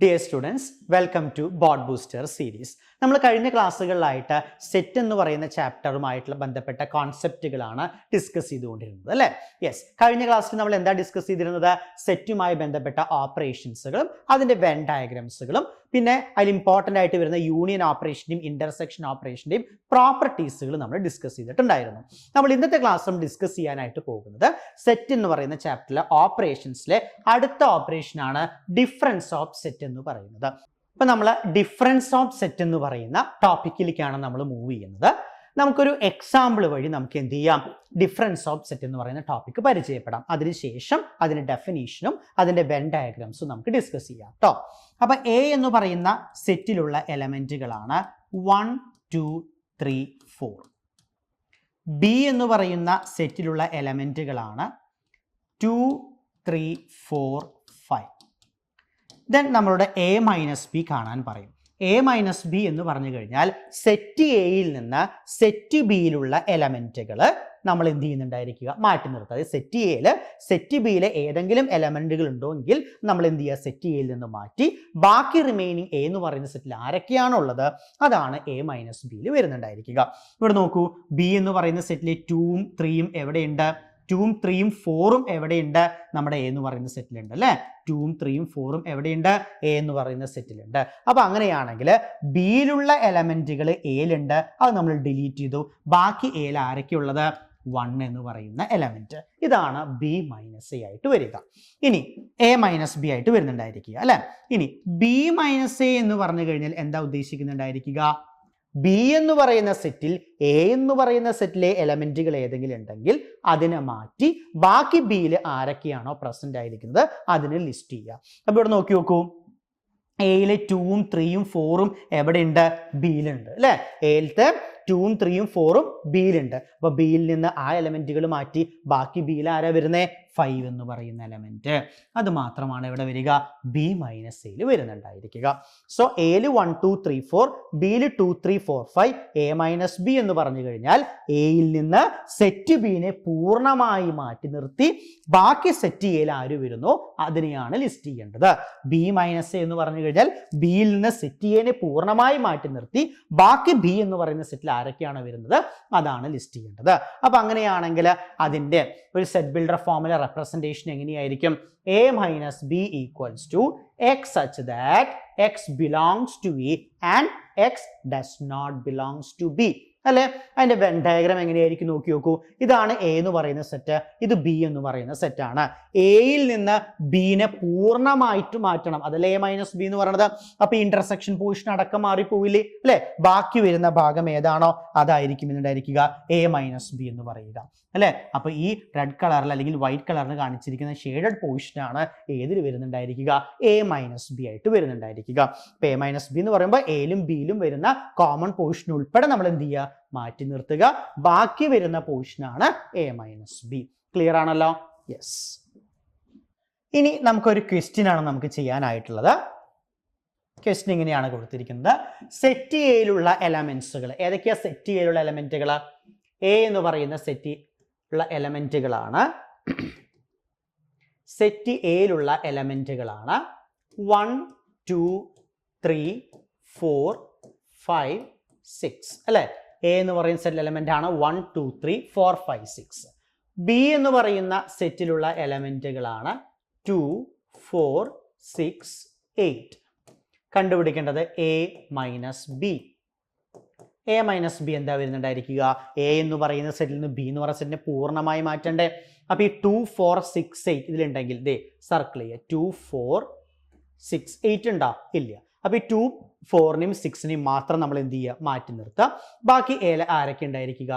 Dear students, welcome to Board Booster series. നമ്മൾ കഴിഞ്ഞ ക്ലാസ്സുകളിലായിട്ട് set എന്ന് പറയുന്ന ചാപ്റ്ററുമായിട്ടുള്ള ബന്ധപ്പെട്ട കോൺസെപ്റ്റുകളാണ് ഡിസ്കസ് ചെയ്തുകൊണ്ടിരുന്നത് അല്ലേ? യെസ്, കഴിഞ്ഞ ക്ലാസ്സിൽ നമ്മൾ എന്താ ഡിസ്കസ് ചെയ്തിരുന്നത്? സെറ്റുമായി ബന്ധപ്പെട്ട ഓപ്പറേഷൻസുകളും അതിന്റെ വെൻ ഡയഗ്രാംസുകളും പിന്നെ അതിൽ ഇമ്പോർട്ടൻ്റ് ആയിട്ട് വരുന്ന യൂണിയൻ ഓപ്പറേഷൻ്റെയും ഇന്റർസെക്ഷൻ ഓപ്പറേഷൻ്റെയും പ്രോപ്പർട്ടീസുകൾ നമ്മൾ ഡിസ്കസ് ചെയ്തിട്ടുണ്ടായിരുന്നു. നമ്മൾ ഇന്നത്തെ ക്ലാസ്സിലും ഡിസ്കസ് ചെയ്യാനായിട്ട് പോകുന്നത് സെറ്റ് എന്ന് പറയുന്ന ചാപ്റ്ററിലെ ഓപ്പറേഷൻസിലെ അടുത്ത ഓപ്പറേഷനാണ് ഡിഫറൻസ് ഓഫ് സെറ്റ് എന്ന് പറയുന്നത്. ഇപ്പൊ നമ്മൾ ഡിഫറൻസ് ഓഫ് സെറ്റ് എന്ന് പറയുന്ന ടോപ്പിക്കിലേക്കാണ് നമ്മൾ മൂവ് ചെയ്യുന്നത്. നമുക്കൊരു എക്സാമ്പിൾ വഴി നമുക്ക് എന്ത് ചെയ്യാം? ഡിഫറൻസ് ഓഫ് സെറ്റ് എന്ന് പറയുന്ന ടോപ്പിക്ക് പരിചയപ്പെടാം. അതിനുശേഷം അതിന്റെ ഡെഫിനീഷനും അതിന്റെ വെൻ ഡയഗ്രാംസും നമുക്ക് ഡിസ്കസ് ചെയ്യാം കേട്ടോ. അപ്പൊ എ എന്ന് പറയുന്ന സെറ്റിലുള്ള എലമെന്റുകളാണ് 1, 2, 3, 4. ബി എന്ന് പറയുന്ന സെറ്റിലുള്ള എലമെന്റുകളാണ് 2, 3, 4, 5. ദെൻ നമ്മളുടെ എ മൈനസ് ബി കാണാൻ പറയും. എ മൈനസ് ബി എന്ന് പറഞ്ഞു കഴിഞ്ഞാൽ സെറ്റ് എയിൽ നിന്ന് സെറ്റ് ബിയിലുള്ള എലമെന്റുകൾ നമ്മൾ എന്ത് ചെയ്യുന്നുണ്ടായിരിക്കുക? മാറ്റി നിർത്തുക. അതായത് സെറ്റ് എയിൽ സെറ്റ് ബിയിലെ ഏതെങ്കിലും എലമെന്റുകൾ ഉണ്ടോ എങ്കിൽ നമ്മൾ എന്ത് ചെയ്യുക? സെറ്റ് എയിൽ നിന്ന് മാറ്റി ബാക്കി റിമൈനിങ് എ എന്ന് പറയുന്ന സെറ്റിൽ ആരൊക്കെയാണുള്ളത് അതാണ് എ മൈനസ് ബിയിൽ വരുന്നുണ്ടായിരിക്കുക. ഇവിടെ നോക്കൂ, ബി എന്ന് പറയുന്ന സെറ്റിലെ 2ഉം 3ഉം എവിടെയുണ്ട്? 2ഉം 3ഉം 4ഉം എവിടെയുണ്ട്? നമ്മുടെ എ എന്ന് പറയുന്ന സെറ്റിലുണ്ട് അല്ലേ? 2ഉം 3ഉം 4ഉം എവിടെയുണ്ട്? എ എന്ന് പറയുന്ന സെറ്റിലുണ്ട്. അപ്പൊ അങ്ങനെയാണെങ്കിൽ ബിയിലുള്ള എലമെന്റുകൾ എയിലുണ്ട്, അത് നമ്മൾ ഡിലീറ്റ് ചെയ്തു. ബാക്കി എയിൽ ആരൊക്കെയുള്ളത്? 1 എന്ന് പറയുന്ന എലമെന്റ്. ഇതാണ് ബി മൈനസ് എ ആയിട്ട് വരിക. ഇനി എ മൈനസ് ബി ആയിട്ട് വരുന്നുണ്ടായിരിക്കുക അല്ലെ? ഇനി ബി മൈനസ് എ എന്ന് പറഞ്ഞു കഴിഞ്ഞാൽ എന്താ ഉദ്ദേശിക്കുന്നുണ്ടായിരിക്കുക? ബി എന്ന് പറയുന്ന സെറ്റിൽ എ എന്ന് പറയുന്ന സെറ്റിലെ എലമെന്റുകൾ ഏതെങ്കിലും ഉണ്ടെങ്കിൽ അതിനെ മാറ്റി ബാക്കി ബിയിൽ ആരൊക്കെയാണോ പ്രസന്റ് ആയിരിക്കുന്നത് അതിനെ ലിസ്റ്റ് ചെയ്യുക. അപ്പൊ ഇവിടെ നോക്കി നോക്കൂ, എയിലെ 2ഉം 3ഉം 4ഉം എവിടെയുണ്ട്? ബിയിലുണ്ട് അല്ലെ? എയിലത്തെ 2ഉം 3ഉം 4ഉം ബിയിലുണ്ട്. അപ്പൊ ബിയിൽ നിന്ന് ആ എലമെന്റുകൾ മാറ്റി ബാക്കി ബിയിൽ ആരാ വരുന്നേ? 5 എന്ന് പറയുന്ന എലമെന്റ്. അത് മാത്രമാണ് ഇവിടെ വരിക, ബി മൈനസ് എയിൽ വരുന്നുണ്ടായിരിക്കുക. സോ എയിൽ 1, 2, 3, 4, ബിയിൽ 2, 3, 4, 5. എ മൈനസ് ബി എന്ന് പറഞ്ഞു കഴിഞ്ഞാൽ എയിൽ നിന്ന് സെറ്റ് ബിനെ പൂർണ്ണമായി മാറ്റി നിർത്തി ബാക്കി സെറ്റ് എയിൽ ആര് വരുന്നു അതിനെയാണ് ലിസ്റ്റ് ചെയ്യേണ്ടത്. ബി മൈനസ് എ എന്ന് പറഞ്ഞു കഴിഞ്ഞാൽ ബിയിൽ നിന്ന് സെറ്റ് എനെ പൂർണ്ണമായി മാറ്റി നിർത്തി ബാക്കി ബി എന്ന് പറയുന്ന സെറ്റിൽ ആരൊക്കെയാണ് വരുന്നത് അതാണ് ലിസ്റ്റ് ചെയ്യേണ്ടത്. അപ്പൊ അങ്ങനെയാണെങ്കിൽ അതിന്റെ ഒരു സെറ്റ് ബിൽഡർ ഫോമുല റെപ്രസെന്റേഷൻ എങ്ങനെയായിരിക്കും? A minus B equals to x such that x belongs to A and x does not belongs to B അല്ലെ? അതിന്റെ വെൻ ഡയഗ്രാം എങ്ങനെയായിരിക്കും നോക്കി നോക്കൂ. ഇതാണ് എ എന്ന് പറയുന്ന സെറ്റ്, ഇത് ബി എന്ന് പറയുന്ന സെറ്റാണ്. എയിൽ നിന്ന് ബിനെ പൂർണ്ണമായിട്ട് മാറ്റണം, അതല്ലേ എ മൈനസ് ബി എന്ന് പറയുന്നത്. അപ്പൊ ഇന്റർസെക്ഷൻ പോർഷൻ അടക്കം മാറിപ്പോവില്ലേ അല്ലെ? ബാക്കി വരുന്ന ഭാഗം ഏതാണോ അതായിരിക്കും എന്നുണ്ടായിരിക്കുക എ മൈനസ് ബി എന്ന് പറയുക അല്ലെ? അപ്പൊ ഈ റെഡ് കളറിൽ അല്ലെങ്കിൽ വൈറ്റ് കളറിൽ കാണിച്ചിരിക്കുന്ന ഷെയ്ഡഡ് പോർഷൻ ആണ് ഏതിൽ വരുന്നുണ്ടായിരിക്കുക? എ മൈനസ് ബി ആയിട്ട് വരുന്നുണ്ടായിരിക്കുക. അപ്പൊ എ മൈനസ് ബി എന്ന് പറയുമ്പോൾ എയിലും ബിയിലും വരുന്ന കോമൺ പോർഷൻ ഉൾപ്പെടെ നമ്മൾ എന്ത് ചെയ്യുക? മാറ്റി നിർത്തുക. ബാക്കി വരുന്ന പോർഷനാണ് എ മൈനസ് ബി. ക്ലിയർ ആണല്ലോ? യെസ്. ഇനി നമുക്കൊരു ക്വസ്റ്റ്യൻ ആണ് നമുക്ക് ചെയ്യാനായിട്ടുള്ളത്. ക്വസ്റ്റ്യൻ ഇങ്ങനെയാണ് കൊടുത്തിരിക്കുന്നത്. സെറ്റ് എയിലുള്ള എലമെന്റ്സുകൾ ഏതൊക്കെയാ? സെറ്റ് എയിലുള്ള എലമെന്റുകൾ എ എന്ന് പറയുന്ന സെറ്റ് ഉള്ള എലമെന്റുകളാണ്. സെറ്റ് എയിലുള്ള എലമെന്റുകളാണ് 1, 2, 3, 4, 5, 6 അല്ലെ? എ എന്ന് പറയുന്ന സെറ്റിൽ എലമെന്റ് ആണ് 1, 2, 3, 4, 5, 6. ബി എന്ന് പറയുന്ന സെറ്റിലുള്ള എലമെന്റുകളാണ് 2, 4, 6, 8. കണ്ടുപിടിക്കേണ്ടത് A minus B. A minus B എന്താ വരുന്നുണ്ടായിരിക്കുക? എ എന്ന് പറയുന്ന സെറ്റിൽ നിന്ന് ബി എന്ന് പറയുന്ന സെറ്റിനെ പൂർണ്ണമായി മാറ്റണ്ടേ? അപ്പൊ ഈ 2, 4, 6, 8 ഇതിലുണ്ടെങ്കിൽ ദേ സർക്കിൾ ചെയ്യുക. 2, 4, 6, 8 ഉണ്ടോ? ഇല്ല. അപ്പൊ ഈ 2, 4നെയും 6നെയും മാത്രം നമ്മൾ എന്ത് ചെയ്യുക? മാറ്റി നിർത്തുക. ബാക്കി എ ആരൊക്കെ ഉണ്ടായിരിക്കുക?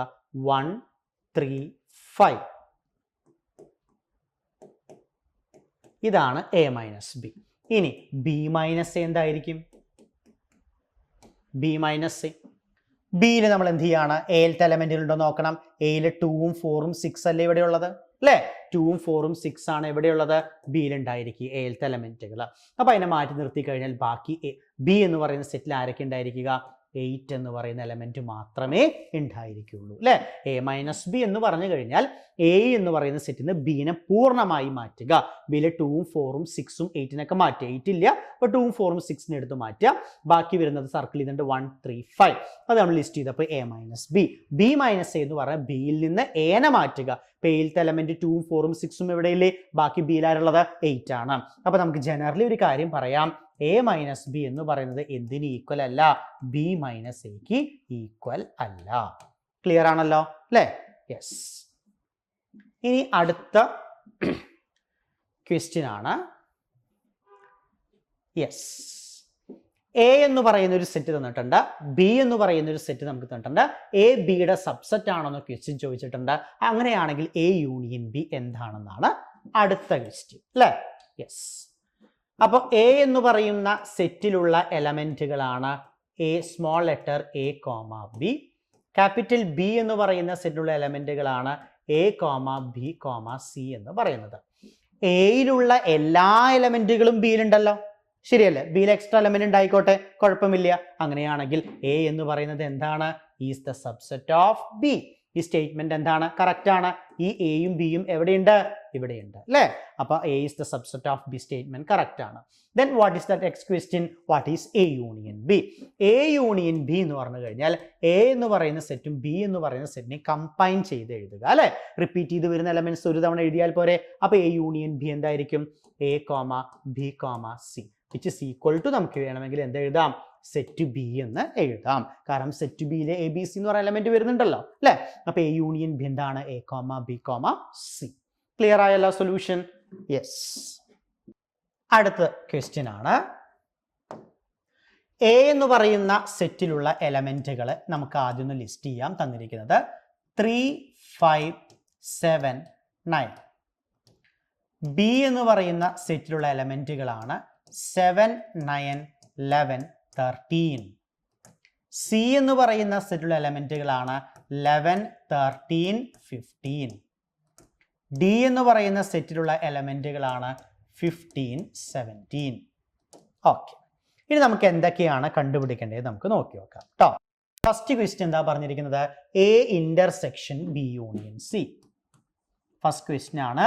1, 3, 5. ഇതാണ് എ മൈനസ് ബി. ഇനി ബി മൈനസ് എ എന്തായിരിക്കും? ബി മൈനസ് എ ബിയിൽ നമ്മൾ എന്ത് ചെയ്യാണ്? എയിലത്തെ എലമെന്റുകൾ ഉണ്ടോ നോക്കണം. എയില് 2ഉം 4ഉം 6 അല്ലേ ഇവിടെ ഉള്ളത് അല്ലെ? 2ഉം 4ഉം 6 ആണ് എവിടെയുള്ളത്? ബിയിൽ ഉണ്ടായിരിക്കുക എയിലത്തെ എലമെന്റുകൾ. അപ്പൊ അതിനെ മാറ്റി നിർത്തി കഴിഞ്ഞാൽ ബാക്കി ബി എന്ന് പറയുന്ന സെറ്റിൽ ആരൊക്കെ ഉണ്ടായിരിക്കുക? 8 എന്ന് പറയുന്ന എലമെന്റ് മാത്രമേ ഉണ്ടായിരിക്കുള്ളൂ അല്ലേ. എ മൈനസ് ബി എന്ന് പറഞ്ഞു കഴിഞ്ഞാൽ എ എന്ന് പറയുന്ന സെറ്റിൽ നിന്ന് ബിനെ പൂർണ്ണമായി മാറ്റുക. ബിയിലെ 2ഉം 4ഉം 6ഉം 8നൊക്കെ മാറ്റുക. 8 ഇല്ല, അപ്പോൾ 2ഉം 4ഉം 6നെ എടുത്ത് മാറ്റുക. ബാക്കി വരുന്നത് സർക്കിൾ ചെയ്തിട്ട് 1 3 5 അത് നമ്മൾ ലിസ്റ്റ് ചെയ്തപ്പോൾ A minus B. B minus A എന്ന് പറഞ്ഞാൽ ബിയിൽ നിന്ന് എനെ മാറ്റുക. അപ്പോൾ എയിലത്തെ എലമെന്റ് 2ഉം 4ഉം 6ഉം എവിടെയില്ലേ, ബാക്കി ബിയിലാരുള്ളത് 8 ആണ്. അപ്പോൾ നമുക്ക് ജനറലി ഒരു കാര്യം പറയാം, എ മൈനസ് ബി എന്ന് പറയുന്നത് എന്തിന് ഈക്വൽ അല്ല, ബി മൈനസ് എക്ക് ഈക്വൽ അല്ല. ക്ലിയർ ആണല്ലോ അല്ലേ? യെസ്. ഇനി അടുത്ത ക്വസ്റ്റ്യൻ ആണ്. യെസ്, എ എന്ന് പറയുന്ന ഒരു സെറ്റ് തന്നിട്ടുണ്ട്, ബി എന്ന് പറയുന്ന ഒരു സെറ്റ് നമുക്ക് തന്നിട്ടുണ്ട്. എ ബിയുടെ സബ്സെറ്റ് ആണെന്ന് ക്വസ്റ്റ്യൻ ചോദിച്ചിട്ടുണ്ട്. അങ്ങനെയാണെങ്കിൽ എ യൂണിയൻ ബി എന്താണെന്നാണ് അടുത്ത ക്വസ്റ്റ്യൻ അല്ലേ. യെസ്. അപ്പോൾ എ എന്ന് പറയുന്ന സെറ്റിലുള്ള എലമെന്റുകളാണ് A small letter A comma B. Capital B എന്ന് പറയുന്ന സെറ്റിലുള്ള എലമെന്റുകളാണ് A comma B comma C എന്ന് പറയുന്നത്. എയിലുള്ള എല്ലാ എലമെന്റുകളും ബിയിലുണ്ടല്ലോ, ശരിയല്ലേ? ബിയിൽ എക്സ്ട്രാ എലമെന്റ് ഉണ്ടായിക്കോട്ടെ, കുഴപ്പമില്ല. അങ്ങനെയാണെങ്കിൽ എ എന്ന് പറയുന്നത് എന്താണ്, is the subset of B. ഈ സ്റ്റേറ്റ്മെന്റ് എന്താണ്, കറക്റ്റ് ആണ്. ഈ എയും ബിയും എവിടെയുണ്ട്, ഇവിടെയുണ്ട് അല്ലേ. അപ്പൊ A is the subset of B statement correct ആണ്. Then what is the next question, what is A union B? A union B എന്ന് പറഞ്ഞു കഴിഞ്ഞാൽ എ എന്ന് പറയുന്ന സെറ്റും ബി എന്ന് പറയുന്ന സെറ്റിനെ കമ്പൈൻ ചെയ്ത് എഴുതുക അല്ലെ. റിപ്പീറ്റ് ചെയ്ത് വരുന്ന എലമെന്റ്സ് ഒരു തവണ എഴുതിയാൽ പോരെ. അപ്പൊ എ യൂണിയൻ ബി എന്തായിരിക്കും, A comma B comma C which is equal to, നമുക്ക് വേണമെങ്കിൽ എന്ത് എഴുതാം, സെറ്റ് ബി എന്ന് എഴുതാം. കാരണം സെറ്റ് ബിയിലെ എ ബി സി എന്ന് പറയുന്ന എലമെന്റ് വരുന്നുണ്ടല്ലോ അല്ലെ. അപ്പൊ എ യൂണിയൻ ബി എന്താണ്, A comma B comma C. Clear ആയല്ലോ സൊല്യൂഷൻ? യെസ്. അടുത്ത ക്വസ്റ്റ്യൻ ആണ്, എ എന്ന് പറയുന്ന സെറ്റിലുള്ള എലമെന്റുകൾ നമുക്ക് ആദ്യം ഒന്ന് ലിസ്റ്റ് ചെയ്യാം. തന്നിരിക്കുന്നത് 3 5 7 9. ബി എന്ന് പറയുന്ന സെറ്റിലുള്ള എലമെന്റുകളാണ് 7 9 11 13. സി എന്ന് പറയുന്ന സെറ്റിലുള്ള എലമെന്റുകളാണ് 11 13 15. ഡി എന്ന് പറയുന്ന സെറ്റിലുള്ള എലമെന്റുകളാണ് 15 17. ഓക്കെ, ഇനി നമുക്ക് എന്തൊക്കെയാണ് കണ്ടുപിടിക്കേണ്ടത് നമുക്ക് നോക്കി നോക്കാം കേട്ടോ. ഫസ്റ്റ് ക്വസ്റ്റ്യൻ എന്താ പറഞ്ഞിരിക്കുന്നത്, A intersection B union C. First question ആണ്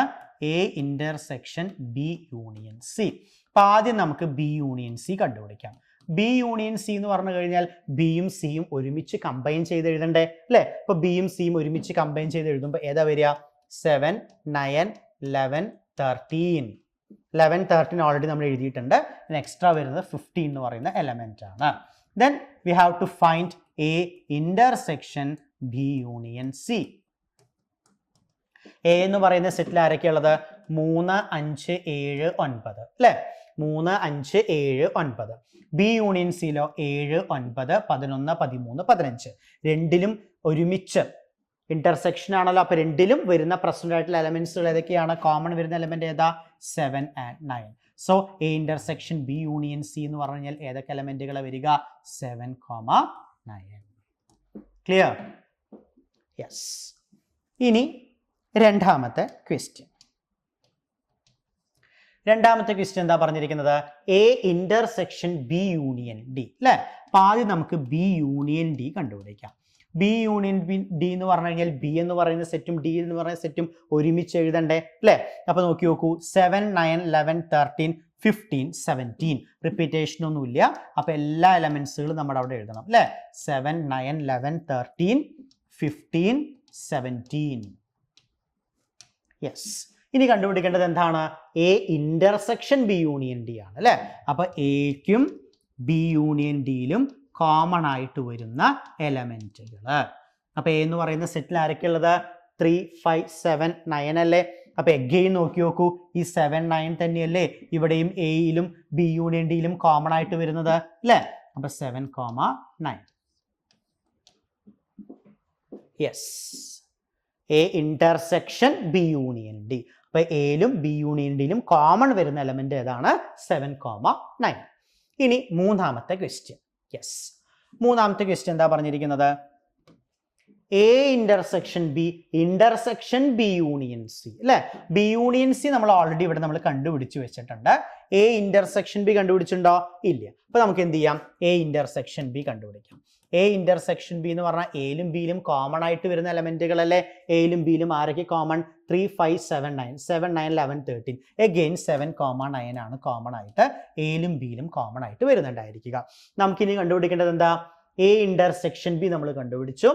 A intersection B union C. അപ്പൊ ആദ്യം നമുക്ക് ബി യൂണിയൻ സി കണ്ടുപിടിക്കാം. ബി യൂണിയൻ സി എന്ന് പറഞ്ഞു കഴിഞ്ഞാൽ ബിയും സിയും ഒരുമിച്ച് കമ്പൈൻ ചെയ്ത് എഴുതണ്ടേ അല്ലെ. അപ്പൊ ബിയും സിയും ഒരുമിച്ച് കമ്പൈൻ ചെയ്ത് എഴുതുമ്പോൾ ഏതാ വരിക, 7 9 11 13. 11 13 ഓൾറെഡി നമ്മൾ എഴുതിയിട്ടുണ്ട്. എക്സ്ട്രാ വരുന്നത് 15 എന്ന് പറയുന്ന എലമെന്റ് ആണ്. Then we have to find A intersection B union C. A എന്ന് പറയുന്ന സെറ്റിൽ ആരൊക്കെയുള്ളത്, 3 5 7 9 അല്ലെ. 3 5 7 9. ബി യൂണിയൻ സിയിലോ 7 9 11 13 15. രണ്ടിലും ഒരുമിച്ച് ഇന്റർസെക്ഷൻ ആണല്ലോ. അപ്പൊ രണ്ടിലും വരുന്ന പ്രസന്റ് ആയിട്ടുള്ള എലമെന്റ്സുകൾ ഏതൊക്കെയാണ്, കോമൺ വരുന്ന എലമെന്റ് ഏതാ, 7 and 9. So A intersection B union C എന്ന് പറഞ്ഞു കഴിഞ്ഞാൽ ഏതൊക്കെ എലമെന്റുകളെ വരിക, 7, 9. ക്ലിയർ? യെസ്. ഇനി രണ്ടാമത്തെ ക്വസ്റ്റ്യൻ. രണ്ടാമത്തെ ക്വസ്റ്റ്യൻ എന്താ പറഞ്ഞിരിക്കുന്നത്, A intersection B union D അല്ലെ. അപ്പൊ ആദ്യം നമുക്ക് ബി യൂണിയൻ ഡി കണ്ടുപിടിക്കാം. ബി യൂണിയൻ ഡി എന്ന് പറഞ്ഞു കഴിഞ്ഞാൽ ബി എന്ന് പറയുന്ന സെറ്റും ഡി എന്ന് പറയുന്ന സെറ്റും ഒരുമിച്ച് എഴുതണ്ടേ അല്ലെ. അപ്പൊ നോക്കി നോക്കൂ, 7 9 11 13 15 17. റിപ്പീറ്റേഷൻ ഒന്നുമില്ല. അപ്പൊ എല്ലാ എലമെന്റ്സുകളും നമ്മുടെ അവിടെ എഴുതണം അല്ലെ. 7 9 11 13 15 17. യെസ്. ഇനി കണ്ടുപിടിക്കേണ്ടത് എന്താണ്, A intersection B union D ആണ് അല്ലെ. അപ്പൊ എക്കും ബി യൂണിയൻ ഡിയിലും കോമൺ ആയിട്ട് വരുന്ന എലമെന്റുകൾ. അപ്പൊ എ എന്ന് പറയുന്ന സെറ്റിൽ ആരൊക്കെ ഉള്ളത്, 3 5 7 9 അല്ലേ. അപ്പൊ എഗെയിൻ നോക്കി നോക്കൂ, ഈ 7 9 തന്നെയല്ലേ ഇവിടെയും എയിലും ബി യൂണിയൻ ഡിയിലും കോമൺ ആയിട്ട് വരുന്നത് അല്ലേ. അപ്പൊ 7, 9. Yes, A intersection B union D. അപ്പൊ എയിലും ബി യൂണിയൻ ഡിയിലും കോമൺ വരുന്ന എലമെന്റ് ഏതാണ്, 7, 9. ഇനി മൂന്നാമത്തെ ക്വസ്റ്റ്യൻ. യെസ്, മൂന്നാമത്തെ ക്വസ്റ്റ്യൻ എന്താ പറഞ്ഞിരിക്കുന്നത്, A intersection B intersection B union C അല്ലെ. ബി യൂണിയൻ സി നമ്മൾ ഓൾറെഡി ഇവിടെ നമ്മൾ കണ്ടുപിടിച്ച് വെച്ചിട്ടുണ്ട്. എ ഇന്റർസെക്ഷൻ ബി കണ്ടുപിടിച്ചിട്ടുണ്ടോ? ഇല്ല. അപ്പൊ നമുക്ക് എന്ത് ചെയ്യാം? എ ഇന്റർസെക്ഷൻ ബി കണ്ടുപിടിക്കാം. എ ഇന്റർസെക്ഷൻ ബി എന്ന് പറഞ്ഞാൽ എയിലും ബിയിലും കോമൺ ആയിട്ട് വരുന്ന എലമെന്റുകളല്ലേ. എയിലും ബിയിലും ആരൊക്കെ കോമൺ? 3, 5, 7, 9. 7, 9, 11, 13. എഗെയിൻ 7, 9 ആണ് കോമൺ ആയിട്ട് എയിലും ബിയിലും കോമൺ ആയിട്ട് വരുന്നുണ്ടായിരിക്കുക. നമുക്കിനി കണ്ടുപിടിക്കേണ്ടത് എന്താ? എ ഇന്റർസെക്ഷൻ ബി നമ്മൾ കണ്ടുപിടിച്ചു,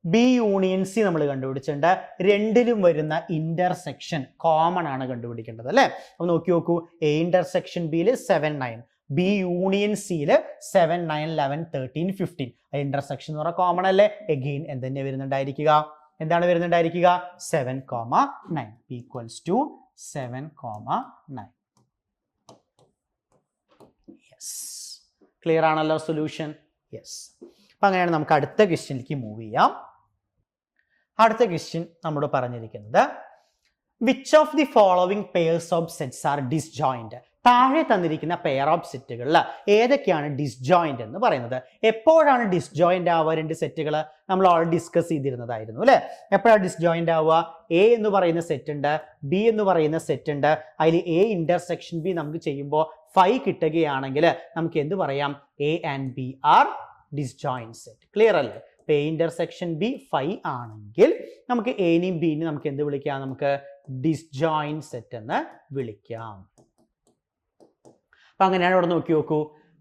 ബി യൂണിയൻ സി നമ്മൾ കണ്ടുപിടിച്ചിട്ടുണ്ട്. രണ്ടിലും വരുന്ന ഇന്റർസെക്ഷൻ കോമൺ ആണ് കണ്ടുപിടിക്കേണ്ടത് അല്ലെ. അപ്പൊ നോക്കൂ, എ ഇന്റർസെക്ഷൻ ബിയിൽ 7, 9, ബി യൂണിയൻ സിയില് 7, 9, 11, 13, 15. ഇന്റർസെക്ഷൻ എന്ന് പറഞ്ഞാൽ കോമൺ അല്ലേ. എഗെയിൻ എന്തെന്നെ വരുന്നുണ്ടായിരിക്കുക? എന്താണ് വരുന്നുണ്ടായിരിക്കുക? 7, 9 ഈക്വൽസ് ടു 7, 9. യെസ്, ക്ലിയർ ആണല്ലോ സൊല്യൂഷൻ? യെസ്. അപ്പൊ അങ്ങനെയാണ് നമുക്ക് അടുത്ത ക്വസ്റ്റ്യനിലേക്ക് മൂവ് ചെയ്യാം. അടുത്ത ക്വസ്റ്റ്യൻ നമ്മോട് പറഞ്ഞിരിക്കുന്നത് which of the following pairs of sets R disjoint? താഴെ തന്നിരിക്കുന്ന പെയർ ഓഫ് സെറ്റുകളിൽ ഏതൊക്കെയാണ് ഡിസ്ജോയിന്റ് എന്ന് പറയുന്നത്? എപ്പോഴാണ് ഡിസ്ജോയിന്റ് ആവുക? രണ്ട് സെറ്റുകൾ നമ്മൾ ഓൾറെഡി ഡിസ്കസ് ചെയ്തിരുന്നതായിരുന്നു അല്ലെ. എപ്പോഴാണ് ഡിസ്ജോയിന്റ് ആവുക? എ എന്ന് പറയുന്ന സെറ്റ് ഉണ്ട്, ബി എന്ന് പറയുന്ന സെറ്റ് ഉണ്ട്. അതിൽ എ ഇന്റർസെക്ഷൻ ബി നമുക്ക് ചെയ്യുമ്പോൾ 5 കിട്ടുകയാണെങ്കിൽ നമുക്ക് എന്ത് പറയാം? A and B are disjoint set. Clear അല്ലേ? എ ഇന്റർസെക്ഷൻ ബി 5 ആണെങ്കിൽ നമുക്ക് എനെയും ബിനെയും നമുക്ക് എന്ത് വിളിക്കാം? നമുക്ക് ഡിസ്ജോയിന്റ് സെറ്റ് എന്ന് വിളിക്കാം. അപ്പൊ അങ്ങനെയാണ് ഇവിടെ നോക്കൂ,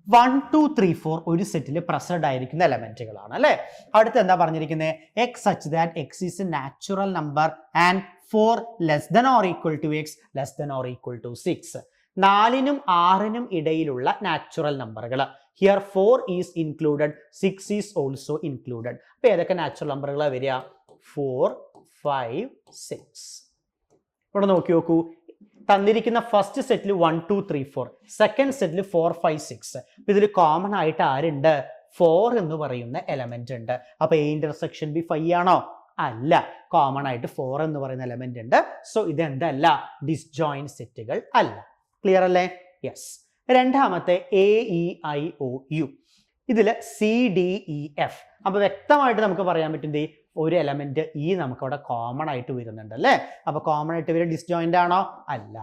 1, 2, 3, 4 ഒരു സെറ്റിൽ പ്രസന്റ് ആയിരിക്കുന്ന എലമെന്റുകളാണ് അല്ലെ. അടുത്ത് എന്താ പറഞ്ഞിരിക്കുന്നത്? X such that x is a natural number and 4 less than or equal to x less than or equal to 6. 4നും 6നും ഇടയിലുള്ള നാച്ചുറൽ നമ്പറുകൾ. Here 4 is included, 6 is also included. അപ്പൊ ഏതൊക്കെ നാച്ചുറൽ നമ്പറുകളാണ് വരിക? 4, 5, 6. ഇവിടെ നോക്കൂ, തന്നിരിക്കുന്ന ഫസ്റ്റ് സെറ്റിൽ 1, 2, 3, 4, സെക്കൻഡ് സെറ്റിൽ 4, 5, 6. ഇതിൽ കോമൺ ആയിട്ട് ആരുണ്ട്? 4 എന്ന് പറയുന്ന എലമെന്റ് ഉണ്ട്. അപ്പൊ എ ഇന്റർസെക്ഷൻ ബി 5 ആണോ? അല്ല, കോമൺ ആയിട്ട് 4 എന്ന് പറയുന്ന എലമെന്റ് ഉണ്ട്. സോ ഇതെന്തല്ല? ഡിസ്ജോയിന്റ് സെറ്റുകൾ അല്ല. ക്ലിയർ അല്ലേ? യെസ്. രണ്ടാമത്തെ A E I O U, ഇതിൽ സി ഡി ഇ എഫ്. അപ്പൊ വ്യക്തമായിട്ട് നമുക്ക് പറയാൻ പറ്റുന്നത് ഒരു എലമെന്റ് ഈ നമുക്ക് അവിടെ കോമൺ ആയിട്ട് വരുന്നുണ്ട് അല്ലെ. അപ്പൊ കോമൺ ആയിട്ട് ഇവര് ഡിസ്ജോയിന്റ് ആണോ? അല്ല.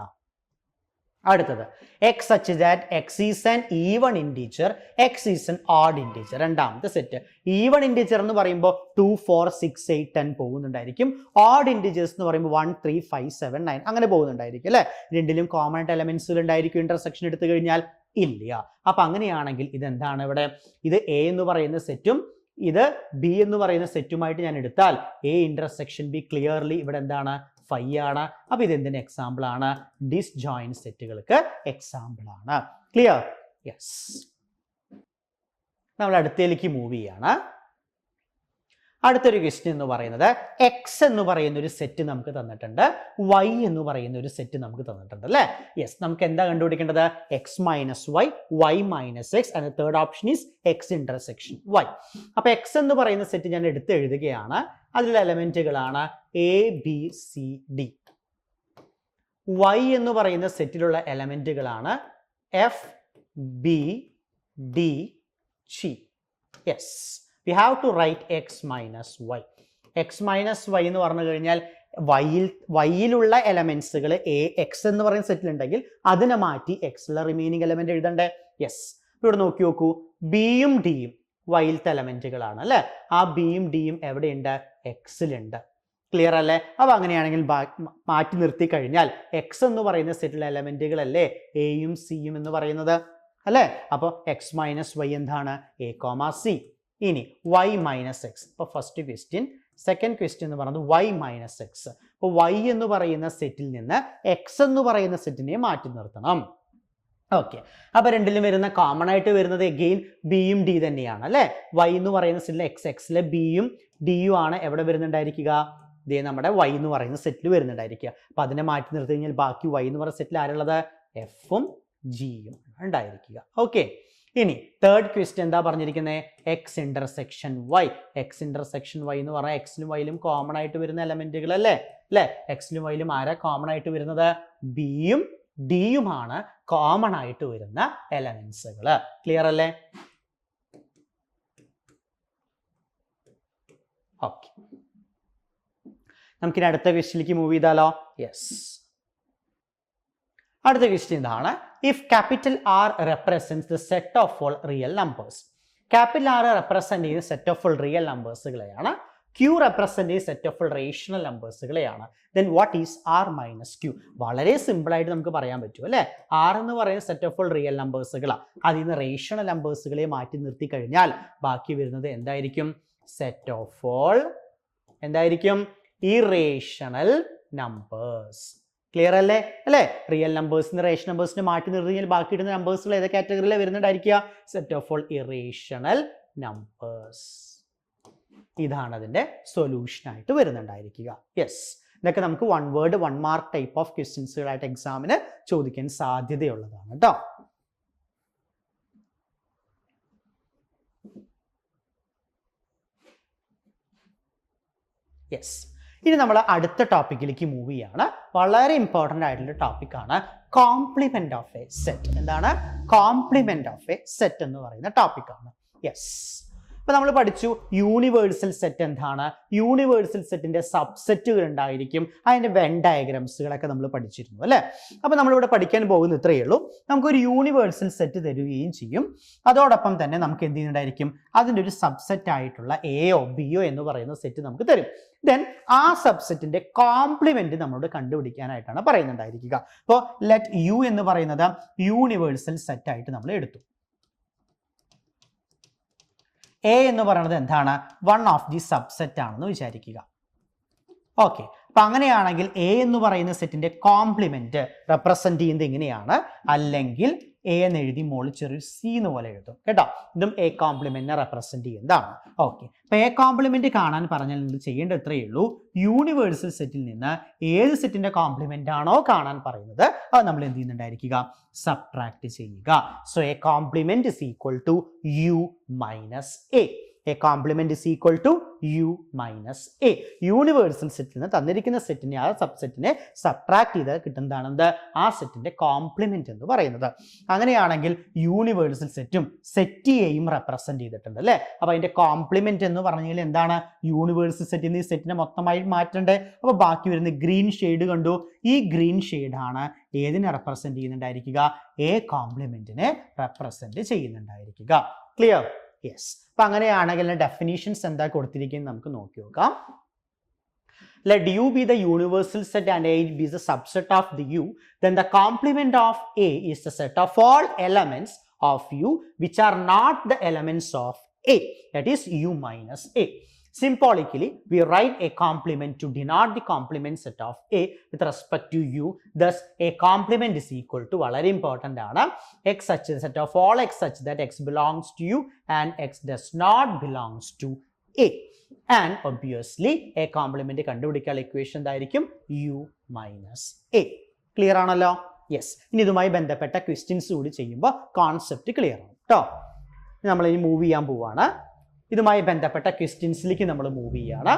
അടുത്തത് X such that x is an even integer, X is an odd integer. രണ്ടാമത്തെ സെറ്റ്. ഈവൺ ഇൻറ്റീജർ എന്ന് പറയുമ്പോൾ 2, 4, 6, 8, 10 പോകുന്നുണ്ടായിരിക്കും. ഓഡ് ഇൻറ്റീജേഴ്സ് എന്ന് പറയുമ്പോൾ 1, 3, 5, 7, 9 അങ്ങനെ പോകുന്നുണ്ടായിരിക്കും അല്ലെ. രണ്ടിലും കോമൺ ആയിട്ട് എലമെന്റ്സുകൾ ഉണ്ടായിരിക്കും. ഇന്റർസെക്ഷൻ എടുത്തു കഴിഞ്ഞാൽ ഇല്ല. അപ്പൊ അങ്ങനെയാണെങ്കിൽ ഇതെന്താണ് ഇവിടെ? ഇത് എ എന്ന് പറയുന്ന സെറ്റും ഇത് ബി എന്ന് പറയുന്ന സെറ്റുമായിട്ട് ഞാൻ എടുത്താൽ എ ഇന്റർസെക്ഷൻ ബി ക്ലിയർലി ഇവിടെ എന്താണ്? 5 ആണ്. അപ്പൊ ഇത് എന്തിന് എക്സാമ്പിൾ ആണ്? ഡിസ്ജോയിന്റ് സെറ്റുകൾക്ക് എക്സാമ്പിൾ ആണ്. ക്ലിയർ? യെസ്. നമ്മൾ അടുത്തേക്ക് മൂവ് ചെയ്യാണ്. അടുത്തൊരു ക്വസ്റ്റ്യൻ എന്ന് പറയുന്നത് എക്സ് എന്ന് പറയുന്ന ഒരു സെറ്റ് നമുക്ക് തന്നിട്ടുണ്ട്, വൈ എന്ന് പറയുന്ന ഒരു സെറ്റ് നമുക്ക് തന്നിട്ടുണ്ട് അല്ലേ. യെസ്, നമുക്ക് എന്താ കണ്ടുപിടിക്കേണ്ടത്? X minus Y, Y minus X, and third option is X intersection Y. അപ്പൊ എക്സ് എന്ന് പറയുന്ന സെറ്റ് ഞാൻ എടുത്ത് എഴുതുകയാണ്. അതിലുള്ള എലമെന്റുകളാണ് A B C D. Y എന്ന് പറയുന്ന സെറ്റിലുള്ള എലമെന്റുകളാണ് F B D G. Yes, we have to write x minus y. x minus y എന്ന് പറഞ്ഞു കഴിഞ്ഞാൽ വൈയിലുള്ള എലമെന്റ്സുകൾ എക്സ് എന്ന് പറയുന്ന സെറ്റിൽ ഉണ്ടെങ്കിൽ അതിനെ മാറ്റി എക്സിലെ റിമൈനിങ് എലമെന്റ് എഴുതണ്ടേ? യെസ്. ഇവിടെ നോക്കൂ, ബിയും ഡിയും വൈയിലത്തെ എലമെന്റുകളാണ് അല്ലെ. ആ ബിയും ഡിയും എവിടെയുണ്ട്? എക്സിലുണ്ട്. ക്ലിയർ അല്ലേ? അപ്പൊ അങ്ങനെയാണെങ്കിൽ മാറ്റി നിർത്തി കഴിഞ്ഞാൽ എക്സ് എന്ന് പറയുന്ന സെറ്റിലെ എലമെന്റുകളല്ലേ എയും സിയും എന്ന് പറയുന്നത് അല്ലെ. അപ്പൊ എക്സ് മൈനസ് വൈ എന്താണ്? A comma C. ഇനി y മൈനസ് എക്സ്. ഇപ്പൊ ഫസ്റ്റ് ക്വസ്റ്റ്യൻ. സെക്കൻഡ് ക്വസ്റ്റ്യൻ എന്ന് പറയുന്നത് y മൈനസ് എക്സ്. അപ്പൊ y എന്ന് പറയുന്ന സെറ്റിൽ നിന്ന് x എന്ന് പറയുന്ന സെറ്റിനെ മാറ്റി നിർത്തണം. ഓക്കെ, അപ്പൊ രണ്ടിലും വരുന്ന കോമൺ ആയിട്ട് വരുന്നത് എഗെയിൻ ബിയും ഡി തന്നെയാണ് അല്ലെ. y എന്ന് പറയുന്ന സെറ്റിൽ എക്സിലെ ബിയും ഡിയും ആണ് എവിടെ വരുന്നുണ്ടായിരിക്കുക? ഇതേ നമ്മുടെ y എന്ന് പറയുന്ന സെറ്റിൽ വരുന്നുണ്ടായിരിക്കുക. അപ്പൊ അതിനെ മാറ്റി നിർത്തി കഴിഞ്ഞാൽ ബാക്കി y എന്ന് പറയുന്ന സെറ്റിൽ ആരുള്ളത്? എഫും ജിയും ഉണ്ടായിരിക്കുക. ഓക്കെ, ഇനി തേർഡ് ക്വസ്റ്റ്യൻ എന്താ പറഞ്ഞിരിക്കുന്നത്? X intersection Y. X intersection Y എന്ന് പറഞ്ഞാൽ എക്സിലും വൈയിലും കോമൺ ആയിട്ട് വരുന്ന എലമെന്റുകൾ അല്ലേ. എക്സിലും വൈയിലും ആരാ കോമൺ ആയിട്ട് വരുന്നത്? ബിയും ഡിയുമാണ് കോമൺ ആയിട്ട് വരുന്ന എലമെന്റ്സുകൾ. ക്ലിയർ അല്ലേ? ഓക്കെ, നമുക്കിനി അടുത്ത ക്വസ്റ്റ്യനിലേക്ക് മൂവ് ചെയ്താലോ? യെസ്, അടുത്ത ക്വസ്റ്റ്യൻ ഇതാണ്. If capital R represents the set of all real numbers. Capital R represent ചെയ്യുന്ന സെറ്റ് ഓഫ് ഓൾ റിയൽ നമ്പേഴ്സുകളെയാണ്. ക്യൂ റെപ്രസെന്റ് ചെയ്യുന്ന സെറ്റ് ഓഫ് ഓൾ റേഷണൽ നമ്പേഴ്സുകളെയാണ്. Then what is R minus Q? വളരെ simple ആയിട്ട് നമുക്ക് പറയാൻ പറ്റും അല്ലേ? ആർ എന്ന് പറയുന്ന സെറ്റ് ഓഫ് ഓൾ റിയൽ നമ്പേഴ്സുകളാണ്. അതിൽ നിന്ന് റേഷണൽ നമ്പേഴ്സുകളെ മാറ്റി നിർത്തി കഴിഞ്ഞാൽ ബാക്കി വരുന്നത് എന്തായിരിക്കും? സെറ്റ് ഓഫ് ഓൾ എന്തായിരിക്കും? Irrational numbers. ക്ലിയർ അല്ലേ? റിയൽ നമ്പേഴ്സിന് റേഷണൽ നമ്പേഴ്സിന് മാറ്റി നിർത്തിയാൽ ബാക്കി ഇടുന്ന നമ്പേഴ്സുകൾ ഏത് കാറ്റഗറിയിലാണ് വരുന്നുണ്ടായിരിക്കുക? Set of all irrational numbers. ഇതാണ് അതിന്റെ സൊല്യൂഷൻ ആയിട്ട് വരുന്നുണ്ടായിരിക്കുക. യെസ്, ഇതൊക്കെ നമുക്ക് 1 വേർഡ് 1 മാർക്ക് ടൈപ്പ് ഓഫ് ക്വസ്റ്റ്യൻസുകളായിട്ട് എക്സാമിന് ചോദിക്കാൻ സാധ്യതയുള്ളതാണ് കേട്ടോ. യെസ്, ഇനി നമ്മൾ അടുത്ത ടോപ്പിക്കിലേക്ക് മൂവ് ചെയ്യാണ്. വളരെ ഇമ്പോർട്ടൻ്റ് ആയിട്ടുള്ള ടോപ്പിക്കാണ് കോംപ്ലിമെന്റ് ഓഫ് എ സെറ്റ്. എന്താണ് കോംപ്ലിമെന്റ് ഓഫ് എ സെറ്റ് എന്ന് പറയുന്ന ടോപ്പിക്കാണ്. യെസ്, അപ്പൊ നമ്മൾ പഠിച്ചു യൂണിവേഴ്സൽ സെറ്റ് എന്താണ്, യൂണിവേഴ്സൽ സെറ്റിന്റെ സബ്സെറ്റുകൾ ഉണ്ടായിരിക്കും, അതിന്റെ വെൻ ഡയഗ്രാംസുകളൊക്കെ നമ്മൾ പഠിച്ചിരുന്നു അല്ലെ. അപ്പൊ നമ്മളിവിടെ പഠിക്കാൻ പോകുന്ന ഇത്രയേ ഉള്ളൂ. നമുക്കൊരു യൂണിവേഴ്സൽ സെറ്റ് തരികയും ചെയ്യും, അതോടൊപ്പം തന്നെ നമുക്ക് എന്ത് ചെയ്യുന്നുണ്ടായിരിക്കും, അതിന്റെ ഒരു സബ്സെറ്റ് ആയിട്ടുള്ള എയോ ബിയോ എന്ന് പറയുന്ന സെറ്റ് നമുക്ക് തരും. ദെൻ ആ സബ്സെറ്റിന്റെ കോംപ്ലിമെന്റ് നമ്മളോട് കണ്ടുപിടിക്കാനായിട്ടാണ് പറയുന്നുണ്ടായിരിക്കുക. അപ്പോൾ ലെറ്റ് യു എന്ന് പറയുന്നത് യൂണിവേഴ്സൽ സെറ്റ് ആയിട്ട് നമ്മൾ എടുത്തു. എ എന്ന് പറയുന്നത് എന്താണ്, 1 ഓഫ് ദി സബ്സെറ്റ് ആണെന്ന് വിചാരിക്കുക. ഓക്കെ, അപ്പൊ അങ്ങനെയാണെങ്കിൽ എ എന്ന് പറയുന്ന സെറ്റിന്റെ കോംപ്ലിമെന്റ് റെപ്രസെന്റ് ചെയ്യുന്നത് ഇങ്ങനെയാണ്, അല്ലെങ്കിൽ എ എന്ന് എഴുതി മുകളിൽ ചെറിയൊരു സി എന്ന് പോലെ എഴുതും കേട്ടോ. ഇതും എ കോംപ്ലിമെന്റിനെ റെപ്രസെന്റ് ചെയ്യുന്നതാണ്. ഓക്കെ, അപ്പൊ എ കോംപ്ലിമെന്റ് കാണാൻ പറഞ്ഞാൽ നിങ്ങൾ ചെയ്യേണ്ട ഇത്രയേ ഉള്ളൂ, യൂണിവേഴ്സൽ സെറ്റിൽ നിന്ന് ഏത് സെറ്റിന്റെ കോംപ്ലിമെന്റ് ആണോ കാണാൻ പറയുന്നത് അത് നമ്മൾ എന്ത് ചെയ്യുന്നുണ്ടായിരിക്കുക, സബ്ട്രാക്ട് ചെയ്യുക. So A complement is equal to U minus A. A complement is equal to u minus a. Universal സെറ്റിൽ നിന്ന് തന്നിരിക്കുന്ന സെറ്റിനെ ആ സബ്സെറ്റിനെ സബ്ട്രാക്ട് ചെയ്ത് കിട്ടുന്നതാണ് ആ സെറ്റിന്റെ കോംപ്ലിമെന്റ് എന്ന് പറയുന്നത്. അങ്ങനെയാണെങ്കിൽ യൂണിവേഴ്സൽ സെറ്റും സെറ്റ് എയും റെപ്രസെന്റ് ചെയ്തിട്ടുണ്ട് അല്ലെ. അപ്പൊ അതിന്റെ കോംപ്ലിമെന്റ് എന്ന് പറഞ്ഞാൽ എന്താണ്, യൂണിവേഴ്സൽ സെറ്റിൽ നിന്ന് ഈ സെറ്റിനെ മൊത്തമായി മാറ്റണ്ടേ. അപ്പൊ ബാക്കി വരുന്ന ഗ്രീൻ ഷെയ്ഡ് കണ്ടു, ഈ ഗ്രീൻ ഷെയ്ഡ് ആണ് ഏതിനെ റെപ്രസെന്റ് ചെയ്യുന്നുണ്ടായിരിക്കുക, എ കോംപ്ലിമെന്റിനെ റെപ്രസെന്റ് ചെയ്യുന്നുണ്ടായിരിക്കുക. ക്ലിയർ? യെസ്. അപ്പൊ അങ്ങനെയാണെങ്കിൽ ഡെഫിനിഷൻസ് എന്താ കൊടുത്തിരിക്കുന്നത് നമുക്ക് നോക്കി നോക്കാം. Let U be the universal set and A be the subset of the U, then the complement of A is the set of all elements of U which are not the elements of A, that is U minus A. Symbolically, we write a complement to denote the complement set of A with respect to U. Thus, a complement is equal to, very important, x such a set of all x such that x belongs to U and x does not belongs to A. And obviously, a complement kandupidikkal equation എന്തായിരിക്കും, U minus A. Clear ആണല്ലോ? Yes. ഇനി ഇതുമായി ബന്ധപ്പെട്ട questions കൂടി ചെയ്യുമ്പോൾ concept clear ആവും കേട്ടോ. നമ്മൾ ഇനി മൂവ് ചെയ്യാൻ പോവാണ്. ഇതുമായി ബന്ധപ്പെട്ട ക്വസ്റ്റ്യൻസിലേക്ക് നമ്മൾ മൂവ് ചെയ്യാണ്.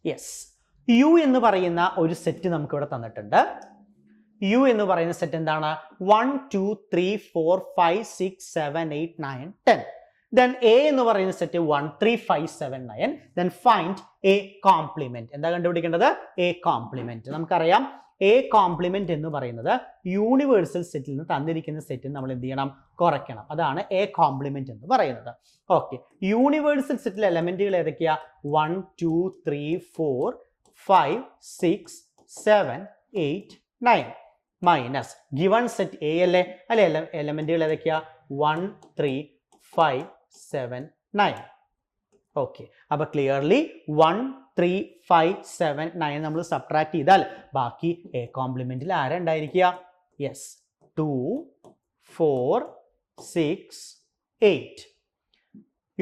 യെസ്, യു എന്ന് പറയുന്ന ഒരു സെറ്റ് നമുക്ക് ഇവിടെ തന്നിട്ടുണ്ട്. യു എന്ന് പറയുന്ന സെറ്റ് എന്താണ്, 1 2 3 4 5 6 7 8 9 10. Then A എന്ന് പറയുന്ന set 1 3 5 7 9. Then find A complement. എന്താ കണ്ടുപിടിക്കേണ്ടത്, A complement. നമുക്കറിയാം എ കോംപ്ലിമെന്റ് എന്ന് പറയുന്നത് യൂണിവേഴ്സൽ സെറ്റിൽ നിന്ന് തന്നിരിക്കുന്ന സെറ്റിൽ നമ്മൾ എന്ത് ചെയ്യണം, കുറയ്ക്കണം. അതാണ് എ കോംപ്ലിമെന്റ് എന്ന് പറയുന്നത്. ഓക്കെ, യൂണിവേഴ്സൽ സെറ്റിലെ എലമെന്റുകൾ ഏതൊക്കെയാ, 1 2 3 4 5 6 7 8 9 മൈനസ് ഗിവൺ സെറ്റ് എ അല്ലേ, അല്ലെ എലമെന്റുകൾ ഏതൊക്കെയാ, 1 3 5 7 9. ഓക്കെ, അപ്പൊ ക്ലിയർലി 1 3 5 7 9 നമ്മൾ സബ്ട്രാക്ട് ചെയ്താൽ ബാക്കി എ കോംപ്ലിമെന്റിൽ ആരാ ഉണ്ടായിരിക്കുക, യെസ് 2 4 6 8.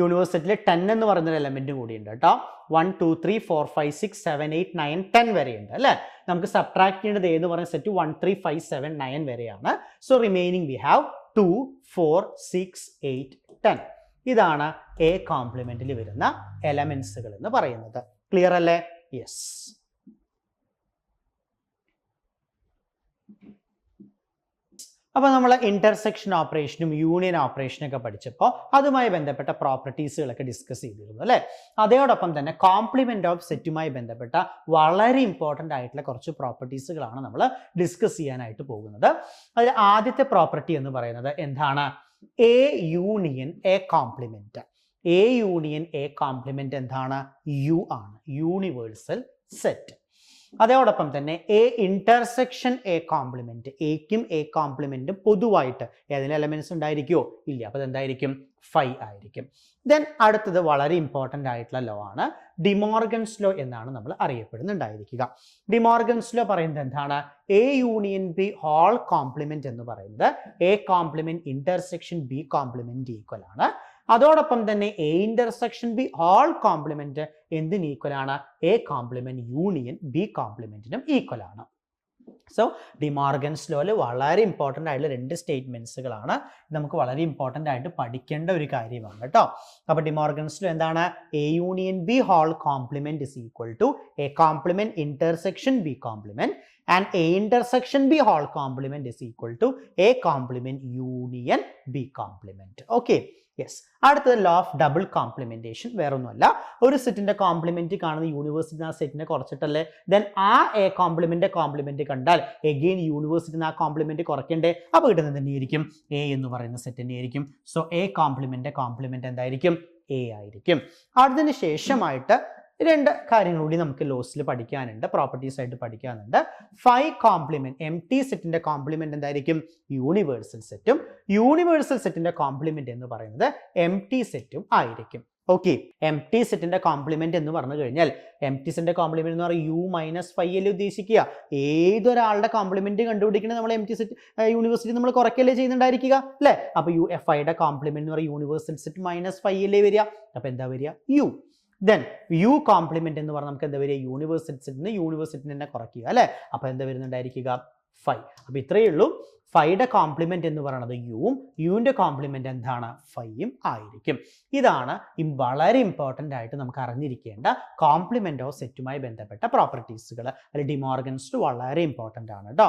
യൂണിവേഴ്സിറ്റിയിൽ 10 എന്ന് പറയുന്ന എലമെന്റ് കൂടി ഉണ്ട് കേട്ടോ. 1 2 3 4 5 6 7 8 9 10 വരെ ഉണ്ട് അല്ലെ. നമുക്ക് സബ്ട്രാക്ട് ചെയ്യേണ്ടത് ഏത് പറയുന്ന സെറ്റ് 1 3 5 7 9 വരെയാണ്. So remaining we have 2 4 6 8 10. ഇതാണ് എ കോംപ്ലിമെന്റിൽ വരുന്ന എലമെന്റ്സുകൾ എന്ന് പറയുന്നത്. ക്ലിയർ അല്ലേ? യെസ്. അപ്പോൾ നമ്മൾ ഇന്റർസെക്ഷൻ ഓപ്പറേഷനും യൂണിയൻ ഓപ്പറേഷനും ഒക്കെ പഠിച്ചപ്പോൾ അതുമായി ബന്ധപ്പെട്ട പ്രോപ്പർട്ടീസുകളൊക്കെ ഡിസ്കസ് ചെയ്തിരുന്നു അല്ലേ. അതോടൊപ്പം തന്നെ കോംപ്ലിമെന്റ് ഓഫ് സെറ്റുമായി ബന്ധപ്പെട്ട വളരെ ഇമ്പോർട്ടൻ്റ് ആയിട്ടുള്ള കുറച്ച് പ്രോപ്പർട്ടീസുകളാണ് നമ്മൾ ഡിസ്കസ് ചെയ്യാനായിട്ട് പോകുന്നത്. അതിൽ ആദ്യത്തെ പ്രോപ്പർട്ടി എന്ന് പറയുന്നത് എന്താണ്? A union A complement. A union A complement എന്താണ്? യു ആണ്, യൂണിവേഴ്സൽ സെറ്റ്. അതോടൊപ്പം തന്നെ എ ഇന്റർസെക്ഷൻ എ കോംപ്ലിമെന്റ്, എക്കും എ കോംപ്ലിമെന്റും പൊതുവായിട്ട് ഏതെങ്കിലും എലമെന്റ്സ് ഉണ്ടായിരിക്കുമോ? ഇല്ല. അപ്പോൾ എന്തായിരിക്കും? 5 ആയിരിക്കും. ദെൻ അടുത്തത് വളരെ ഇമ്പോർട്ടൻ്റ് ആയിട്ടുള്ള ലോ ആണ്, ഡിമോർഗൻസ് ലോ എന്നാണ് നമ്മൾ അറിയപ്പെടുന്നുണ്ടായിരിക്കുക. ഡിമോർഗൻസ് ലോ പറയുന്നത് എന്താണ്? A union B whole complement എന്ന് പറയുന്നത് A complement intersection B complement equal ആണ്. അതോടൊപ്പം തന്നെ A intersection B whole complement എന്തിന് ഈക്വൽ ആണ്? എ കോംപ്ലിമെന്റ് യൂണിയൻ ബി കോംപ്ലിമെന്റിനും ഈക്വൽ ആണ്. സോ ഡിമോർഗൻസ് ലോയിൽ വളരെ ഇമ്പോർട്ടൻ്റ് ആയിട്ടുള്ള 2 സ്റ്റേറ്റ്മെന്റ്സുകളാണ്. നമുക്ക് വളരെ ഇമ്പോർട്ടൻ്റ് ആയിട്ട് പഠിക്കേണ്ട ഒരു കാര്യമാണ് കേട്ടോ. അപ്പോൾ ഡിമോർഗൻസ് ലോ എന്താണ്? A union B whole complement is equal to A complement intersection B complement and A intersection B whole complement is equal to A complement union B complement. Okay, yes. അടുത്തത് law of double complementation. വേറൊന്നുമല്ല, ഒരു സെറ്റിന്റെ complement കാണുന്ന university ആ സെറ്റിനെ കുറച്ചിട്ടല്ലേ. Then ആ A complement കണ്ടാൽ എഗെയിൻ യൂണിവേഴ്സിറ്റി ആ കോംപ്ലിമെന്റ് കുറയ്ക്കണ്ടേ. അപ്പോൾ കിട്ടുന്നത് തന്നെയായിരിക്കും എ എന്ന് പറയുന്ന സെറ്റ് തന്നെയായിരിക്കും. സോ എ കോംപ്ലിമെന്റ് എന്തായിരിക്കും? എ ആയിരിക്കും. അതിന് ശേഷമായിട്ട് 2 കാര്യങ്ങൾ കൂടി നമുക്ക് ലോസിൽ പഠിക്കാനുണ്ട്, പ്രോപ്പർട്ടീസ് ആയിട്ട് പഠിക്കാനുണ്ട്. 5 കോംപ്ലിമെന്റ് എം ടി സെറ്റിന്റെ കോംപ്ലിമെന്റ് എന്തായിരിക്കും? യൂണിവേഴ്സൽ സെറ്റും. യൂണിവേഴ്സൽ സെറ്റിന്റെ കോംപ്ലിമെന്റ് എന്ന് പറയുന്നത് എം ടി സെറ്റും ആയിരിക്കും. ഓക്കെ, എം ടി സെറ്റിന്റെ കോംപ്ലിമെന്റ് എന്ന് പറഞ്ഞു കഴിഞ്ഞാൽ എം ടി സെറ്റിന്റെ കോംപ്ലിമെന്റ് എന്ന് പറയുന്നത് യു മൈനസ് 5 അല്ലേ ഉദ്ദേശിക്കുക. ഏതൊരാളുടെ കോംപ്ലിമെന്റ് കണ്ടുപിടിക്കുന്നത് നമ്മൾ എം ടി സെറ്റ് യൂണിവേഴ്സിറ്റി നമ്മൾ കുറയ്ക്കല്ലേ ചെയ്യുന്നുണ്ടായിരിക്കുക അല്ലേ. അപ്പോൾ യു എഫ് ഐയുടെ കോംപ്ലിമെന്റ് എന്ന് പറയുന്നത് യൂണിവേഴ്സൽ സെറ്റ് മൈനസ് 5 അല്ലേ വരിക. അപ്പോൾ എന്താ വരിക? യു. ദെൻ യു കോംപ്ലിമെന്റ് എന്ന് പറഞ്ഞാൽ നമുക്ക് എന്താ വരിക? യൂണിവേഴ്സിറ്റിന് തന്നെ കുറയ്ക്കുക അല്ലേ. അപ്പോൾ എന്താ വരുന്നുണ്ടായിരിക്കുക? 5. അപ്പോൾ ഇത്രയേ ഉള്ളൂ. 5യുടെ കോംപ്ലിമെന്റ് എന്ന് പറയുന്നത് യുവും യുവിൻ്റെ കോംപ്ലിമെന്റ് എന്താണ്? 5ഉം ആയിരിക്കും. ഇതാണ് വളരെ ഇമ്പോർട്ടൻ്റ് ആയിട്ട് നമുക്ക് അറിഞ്ഞിരിക്കേണ്ട കോംപ്ലിമെന്റ് ഓഫ് സെറ്റുമായി ബന്ധപ്പെട്ട പ്രോപ്പർട്ടീസുകൾ. അതിൽ ഡിമോർഗൻസ് വളരെ ഇമ്പോർട്ടൻ്റ് ആണ് കേട്ടോ.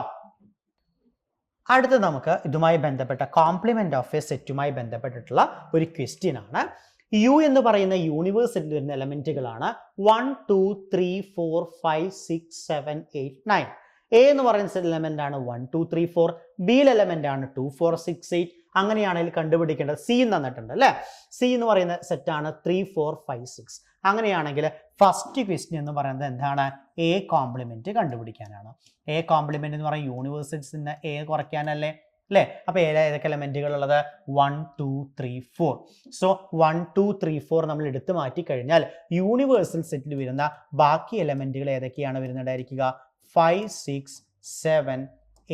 അടുത്ത നമുക്ക് ഇതുമായി ബന്ധപ്പെട്ട കോംപ്ലിമെന്റ് ഓഫ് എ സെറ്റുമായി ബന്ധപ്പെട്ടിട്ടുള്ള ഒരു ക്വസ്റ്റ്യൻ ആണ്. യു എന്ന് പറയുന്ന യൂണിവേഴ്സിറ്റിയിൽ വരുന്ന എലമെന്റുകളാണ് 1 2 3 4 5 6 7 8 9. എ എന്ന് പറയുന്ന സെറ്റ് എലമെന്റ് ആണ് 1 2 3 4. ബിയിൽ എലമെന്റ് ആണ് 2 4 6 8. അങ്ങനെയാണെങ്കിൽ കണ്ടുപിടിക്കേണ്ടത് സി തന്നിട്ടുണ്ട് അല്ലേ. സി എന്ന് പറയുന്ന സെറ്റ് ആണ് 3 4 5 6. അങ്ങനെയാണെങ്കിൽ ഫസ്റ്റ് ക്വസ്റ്റ്യൻ എന്ന് പറയുന്നത് എന്താണ്? എ കോംപ്ലിമെന്റ് കണ്ടുപിടിക്കാനാണ്. എ കോംപ്ലിമെന്റ് എന്ന് പറയുന്ന യൂണിവേഴ്സിറ്റിന് എ കുറയ്ക്കാനല്ലേ അല്ലേ. അപ്പോൾ ഏതൊക്കെ എലമെന്റുകൾ ഉള്ളത്? 1 2 3 4. സോ 1 2 3 4 നമ്മൾ എടുത്തു മാറ്റി കഴിഞ്ഞാൽ യൂണിവേഴ്സൽ സെറ്റിൽ വരുന്ന ബാക്കി എലമെന്റുകൾ ഏതൊക്കെയാണ് വരുന്നുണ്ടായിരിക്കുക? 5 6 7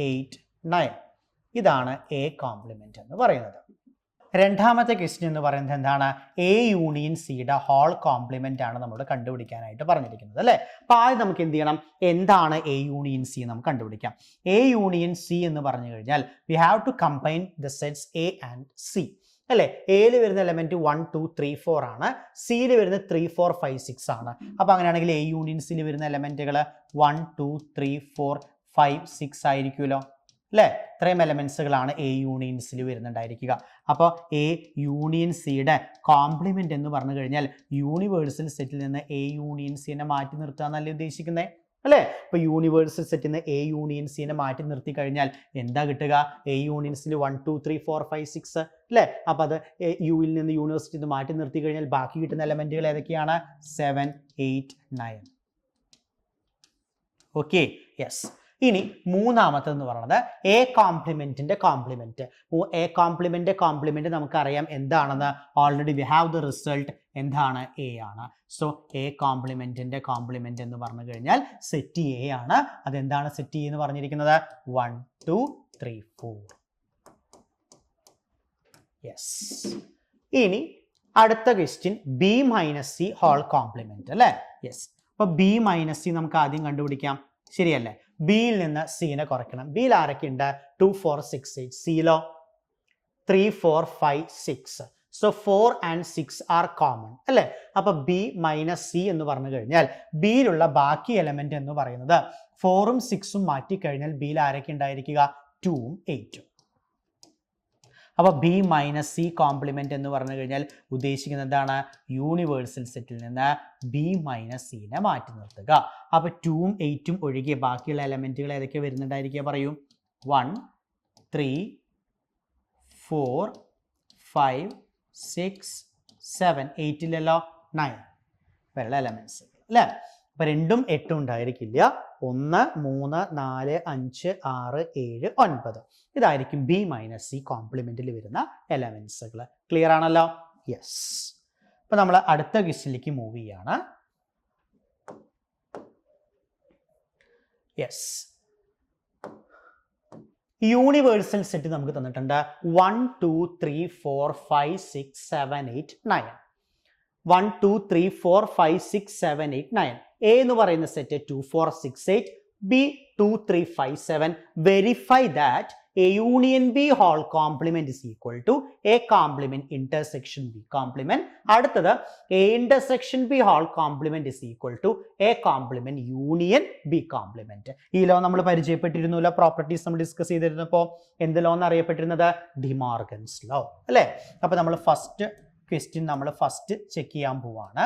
8 9. ഇതാണ് എ കോംപ്ലിമെന്റ് എന്ന് പറയുന്നത്. രണ്ടാമത്തെ ക്വസ്റ്റ്യൻ എന്ന് പറയുന്നത് എന്താണ്? എ യൂണിയൻ സിയുടെ ഹോൾ കോംപ്ലിമെന്റ് ആണ് നമ്മൾ കണ്ടുപിടിക്കാനായിട്ട് പറഞ്ഞിരിക്കുന്നത് അല്ലേ. അപ്പോൾ ആദ്യം നമുക്ക് എന്ത് ചെയ്യണം? എന്താണ് എ യൂണിയൻ സി നമുക്ക് കണ്ടുപിടിക്കാം. എ യൂണിയൻ സി എന്ന് പറഞ്ഞു കഴിഞ്ഞാൽ we have to combine the sets A and C അല്ലേ. എയിൽ വരുന്ന എലമെന്റ് 1 2 3 4 ആണ്. സിയിൽ വരുന്നത് 3 4 5 6 ആണ്. അപ്പോൾ അങ്ങനെയാണെങ്കിൽ എ യൂണിയൻ സിയിൽ വരുന്ന എലമെന്റുകൾ 1 2 3 4 5 6 ആയിരിക്കുമല്ലോ അല്ലേ. ഇത്രയും എലമെന്റ്സുകളാണ് എ യൂണിയൻസിൽ വരുന്നുണ്ടായിരിക്കുക. അപ്പോൾ എ യൂണിയൻ സിയുടെ കോംപ്ലിമെന്റ് എന്ന് പറഞ്ഞു കഴിഞ്ഞാൽ യൂണിവേഴ്സൽ സെറ്റിൽ നിന്ന് എ യൂണിയൻ സിനെ മാറ്റി നിർത്തുക എന്നല്ലേ ഉദ്ദേശിക്കുന്നത് അല്ലേ. അപ്പോൾ യൂണിവേഴ്സൽ സെറ്റിൽ നിന്ന് എ യൂണിയൻ സിനെ മാറ്റി നിർത്തി കഴിഞ്ഞാൽ എന്താ കിട്ടുക? എ യൂണിയൻസിൽ 1 2 3 4 5 6 അല്ലേ. അപ്പോൾ അത് യുവിൽ നിന്ന് യൂണിവേഴ്സിറ്റിയിൽ നിന്ന് മാറ്റി നിർത്തി കഴിഞ്ഞാൽ ബാക്കി കിട്ടുന്ന എലമെന്റുകൾ ഏതൊക്കെയാണ്? 7 8 9. Okay, yes. ഇനി മൂന്നാമത്തെന്ന് പറയുന്നത് എ കോംപ്ലിമെന്റിന്റെ കോംപ്ലിമെന്റ്. എ കോംപ്ലിമെന്റ് നമുക്കറിയാം എന്താണെന്ന്. Already we have the result. എന്താണ്? എ ആണ്. സോ എ കോംപ്ലിമെന്റിന്റെ കോംപ്ലിമെന്റ് എന്ന് പറഞ്ഞു കഴിഞ്ഞാൽ സെറ്റ് എ ആണ്. അതെന്താണ് സെറ്റ് എന്ന് പറഞ്ഞിരിക്കുന്നത്? 1 2 3 4. യെസ്. ഇനി അടുത്ത question B minus C whole complement അല്ലേ. യെസ്. അപ്പോൾ ബി മൈനസ് സി നമുക്ക് ആദ്യം കണ്ടുപിടിക്കാം, ശരിയല്ലേ. ബിയിൽ നിന്ന് സിനെ കുറയ്ക്കണം. ബിയിൽ ആരൊക്കെ ഉണ്ട്? 2 4 6 8. സിയിലോ 3 4 5 6. സോ 4 and 6 ആർ കോമൺ അല്ലേ. അപ്പൊ ബി മൈനസ് സി എന്ന് പറഞ്ഞു കഴിഞ്ഞാൽ ബിയിലുള്ള ബാക്കി എലമെന്റ് എന്ന് പറയുന്നത് 4ഉം 6ഉം മാറ്റി കഴിഞ്ഞാൽ ബിയിൽ ആരൊക്കെ ഉണ്ടായിരിക്കുക? 2ഉം 8ഉം. അപ്പോൾ ബി മൈനസ് സി കോംപ്ലിമെന്റ് എന്ന് പറഞ്ഞു കഴിഞ്ഞാൽ ഉദ്ദേശിക്കുന്നത് എന്താണ്? യൂണിവേഴ്സൽ സെറ്റിൽ നിന്ന് ബി മൈനസ് സിനെ മാറ്റി നിർത്തുക. അപ്പോൾ 2ഉം 8ഉം ഒഴികെ ബാക്കിയുള്ള എലമെന്റുകൾ ഏതൊക്കെ വരുന്നുണ്ടായിരിക്കുക? പറയൂ. 1 3 4 5 6 7 8 9 വരെയുള്ള എലമെന്റ്സ് അല്ലേ? അപ്പൊ 2ഉം 8ഉം ഉണ്ടായിരിക്കില്ല. 1 3 4 5 6 7 9 ഇതായിരിക്കും ബി മൈനസ് സി കോംപ്ലിമെന്റിൽ വരുന്ന എലമെന്റ്സുകൾ. ക്ലിയർ ആണല്ലോ? യെസ്. അപ്പൊ നമ്മൾ അടുത്ത ക്വസ്റ്റ്യനിലേക്ക് മൂവ് ചെയ്യാണ്. യെസ്, യൂണിവേഴ്സൽ സെറ്റ് നമുക്ക് തന്നിട്ടുണ്ട് 1 2 3 4 5 6 7 8 9. 1 2 3 4 5 6 7 8 9. എ എന്ന് പറയുന്ന set 2 4 6 8, B 2 3 5 7. Verify that A union B whole complement is equal to A complement intersection B complement. അടുത്തത് A intersection B whole complement is equal to A complement union B complement. ഈ law നമ്മൾ പരിചയപ്പെട്ടിരുന്നില്ല, properties നമ്മൾ discuss ചെയ്തിരുന്നപ്പോൾ എന്ത് law എന്ന് അറിയപ്പെട്ടിരുന്നത്? De Morgan's law അല്ലേ? അപ്പൊ നമ്മൾ ഫസ്റ്റ് ക്വസ്റ്റ്യൻ നമ്മൾ ഫസ്റ്റ് ചെക്ക് ചെയ്യാൻ പോവാണ്.